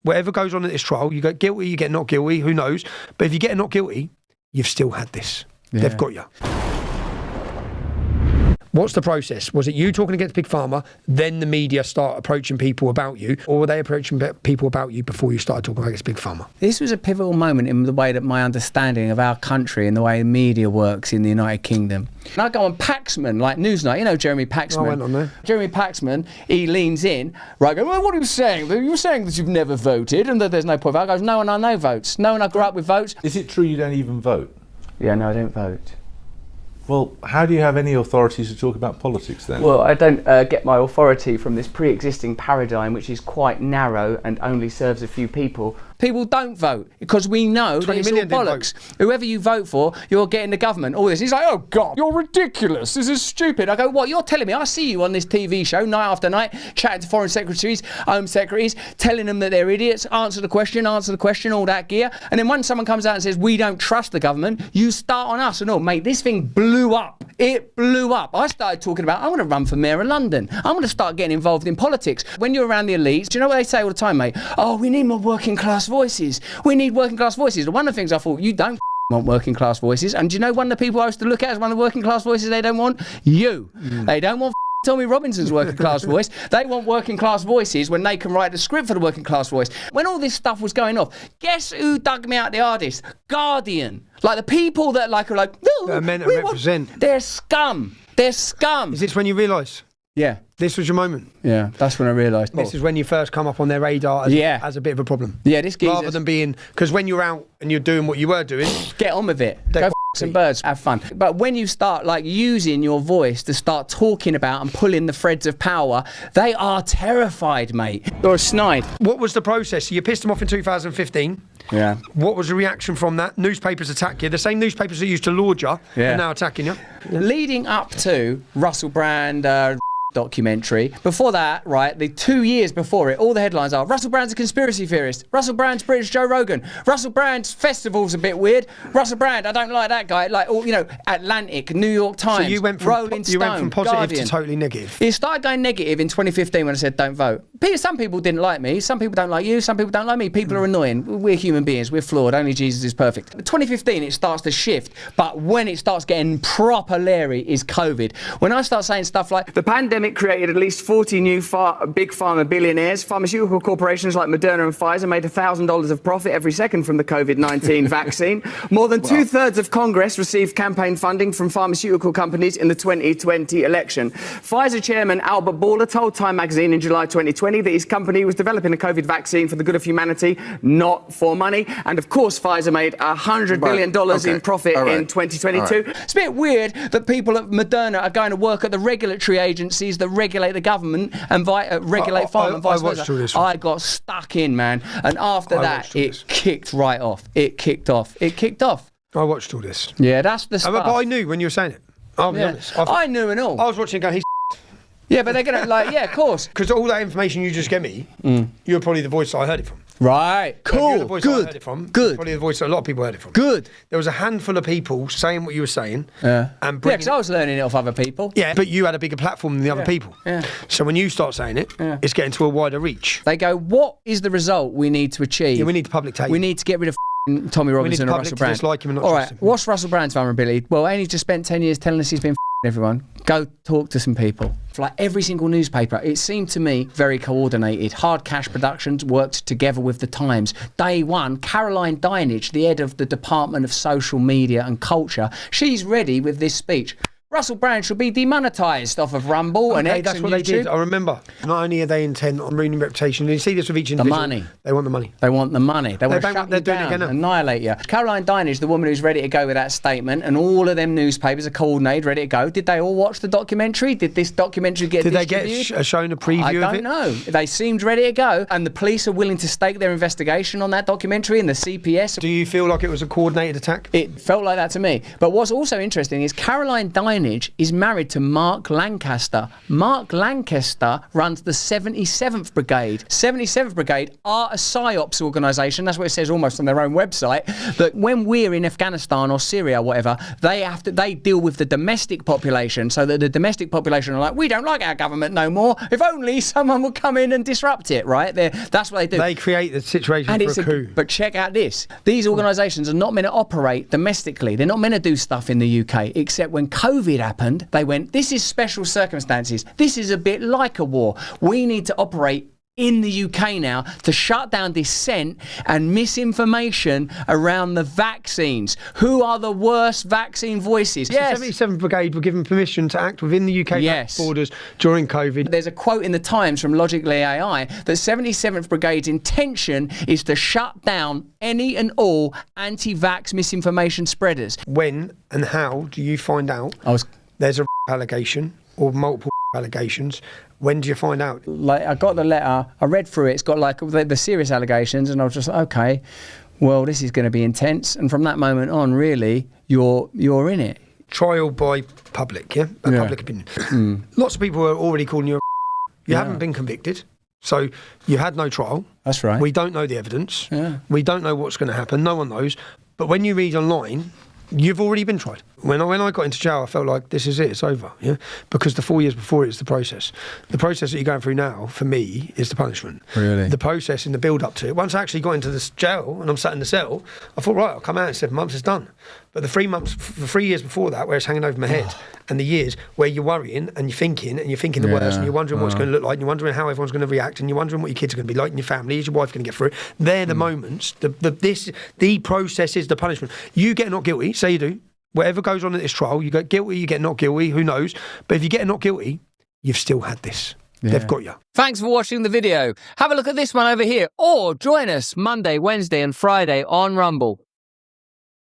Whatever goes on at this trial, you get guilty, you get not guilty, who knows? But if you get not guilty, you've still had this. Yeah. They've got you. What's the process? Was it you talking against Big Pharma, then the media start approaching people about you, or were they approaching people about you before you started talking against Big Pharma? This was a pivotal moment in the way that my understanding of our country and the way media works in the United Kingdom. And I go on Paxman, like Newsnight, you know Jeremy Paxman. I went on there. Jeremy Paxman, he leans in, right, go, well, what are you saying? You're saying that you've never voted and that there's no point. I goes, no one I know votes. No one I grew up with votes. Is it true you don't even vote? Yeah, no, I don't vote. Well, how do you have any authority to talk about politics then? Well, I don't get my authority from this pre-existing paradigm, which is quite narrow and only serves a few people. People don't vote because we know that it's all bollocks. Whoever you vote for, you're getting the government. All this. He's like, oh God, you're ridiculous. This is stupid. I go, what? You're telling me? I see you on this TV show night after night, chatting to foreign secretaries, home secretaries, telling them that they're idiots. Answer the question, all that gear. And then when someone comes out and says we don't trust the government, you start on us. And oh, mate, this thing blew up. It blew up. I started talking about, I want to run for mayor of London. I want to start getting involved in politics. When you're around the elites, do you know what they say all the time, mate? Oh, we need more working class voices. We need working class voices. One of the things I thought, you don't want working class voices. And do you know one of the people I used to look at as one of the working class voices they don't want? You. They don't want Tommy Robinson's working class voice. They want working class voices when they can write the script for the working class voice. When all this stuff was going off, guess who dug me out the hardest? Guardian. Like the people that are like, no, men that represent. They're scum. They're scum. Is this when you realise? Yeah. This was your moment? Yeah, that's when I realised. This is when you first come up on their radar as a bit of a problem. Yeah, this geezer. Rather than being... Because when you're out and you're doing what you were doing... Get on with it. Go f*** some birds. Have fun. But when you start like using your voice to start talking about and pulling the threads of power, they are terrified, mate. You're a snide. What was the process? So you pissed them off in 2015. Yeah. What was the reaction from that? Newspapers attack you. The same newspapers that used to laud you are now attacking you. Yeah. Leading up to Russell Brand... documentary. Before that, right, the 2 years before it, all the headlines are Russell Brand's a conspiracy theorist. Russell Brand's British Joe Rogan. Russell Brand's festival's a bit weird. Russell Brand, I don't like that guy. Like, all, you know, Atlantic, New York Times, so you went from, Rolling Stone, you went from positive Guardian. to totally negative. It started going negative in 2015 when I said don't vote. Some people didn't like me. Some people don't like you. Some people don't like me. People are annoying. We're human beings. We're flawed. Only Jesus is perfect. 2015, it starts to shift. But when it starts getting proper leery is COVID. When I start saying stuff like, the pandemic created at least 40 new big pharma billionaires. Pharmaceutical corporations like Moderna and Pfizer made $1,000 of profit every second from the COVID-19 vaccine. More than two-thirds of Congress received campaign funding from pharmaceutical companies in the 2020 election. Pfizer chairman Albert Bourla told Time magazine in July 2020 that his company was developing a COVID vaccine for the good of humanity, not for money. And of course, Pfizer made $100 billion in profit in 2022. It's a bit weird that people at Moderna are going to work at the regulatory agencies that regulate the government and regulate pharma and vice versa. I got stuck in, man. And after that, it kicked right off. It kicked off. I watched all this. Yeah, that's the stuff. But I knew when you were saying it. I'll be honest. I knew and all. I was watching it going, he's yeah, but they're going to, like, yeah, of course. Because all that information you just gave me, you're probably the voice that I heard it from. Right, cool, you're the voice I heard it from. Good. Probably the voice that a lot of people heard it from. Good. There was a handful of people saying what you were saying. And because I was learning it off other people. Yeah, but you had a bigger platform than the other people. Yeah. So when you start saying it, it's getting to a wider reach. They go, what is the result we need to achieve? Yeah, we need the public take. We need to get rid of Tommy Robinson and Russell Brand. Dislike him and not all right, what's Russell Brand's vulnerability? Well, Annie's just spent 10 years telling us he's been everyone. Go talk to some people. Like every single newspaper, it seemed to me very coordinated. Hard Cash Productions worked together with the Times. Day one, Caroline Dinenage, the head of the Department of Social Media and Culture, she's ready with this speech. Russell Brand should be demonetised off of Rumble and X that's and what YouTube. They did. I remember. Not only are they intent on ruining reputation, you see this with each individual. The money. They want the money. They want the money. They want to shut you down, annihilate you. Caroline Dinenage, the woman who's ready to go with that statement, and all of them newspapers are coordinated, ready to go. Did they all watch the documentary? Did this documentary get distributed? Did they get shown a preview of it? I don't know. They seemed ready to go, and the police are willing to stake their investigation on that documentary, and the CPS. Do you feel like it was a coordinated attack? It felt like that to me. But what's also interesting is Caroline Dinenage percentage is married to Mark Lancaster. Mark Lancaster runs the 77th Brigade. 77th Brigade are a PSYOPs organisation. That's what it says almost on their own website. That when we're in Afghanistan or Syria or whatever, they deal with the domestic population, so that the domestic population are like, we don't like our government no more. If only someone would come in and disrupt it, right? That's what they do. They create the situation for a coup. But check out this. These organisations are not meant to operate domestically. They're not meant to do stuff in the UK, except when COVID happened, they went, this is special circumstances. This is a bit like a war. We need to operate in the UK now to shut down dissent and misinformation around the vaccines. Who are the worst vaccine voices? Yes. The 77th Brigade were given permission to act within the UK borders during COVID. There's a quote in the Times from Logically AI that 77th Brigade's intention is to shut down any and all anti-vax misinformation spreaders. When and how do you find out there's a allegation or multiple allegations? When do you find out? Like, I got the letter, I read through it, it's got like the serious allegations, and I was just like, okay, well, this is going to be intense. And from that moment on, really, you're in it. Trial by public, public opinion. Lots of people are already calling you you haven't been convicted, so you had no trial. That's right. We don't know the evidence. We don't know what's going to happen. No one knows. But when you read online, you've already been tried. When I got into jail, I felt like this is it, it's over. Because the 4 years before it is the process. The process that you're going through now, for me, is the punishment. Really? The process in the build-up to it. Once I actually got into this jail and I'm sat in the cell, I thought, right, I'll come out in 7 months, it's done. But the 3 years before that, where it's hanging over my head, and the years where you're worrying and you're thinking the worst, and you're wondering what it's going to look like, and you're wondering how everyone's going to react, and you're wondering what your kids are going to be like, and your family, is your wife going to get through it? They're the moments. The process is the punishment. You get not guilty, say you do. Whatever goes on at this trial, you get guilty, you get not guilty, who knows? But if you get not guilty, you've still had this. They've got you. Thanks for watching the video. Have a look at this one over here, or join us Monday, Wednesday and Friday on Rumble.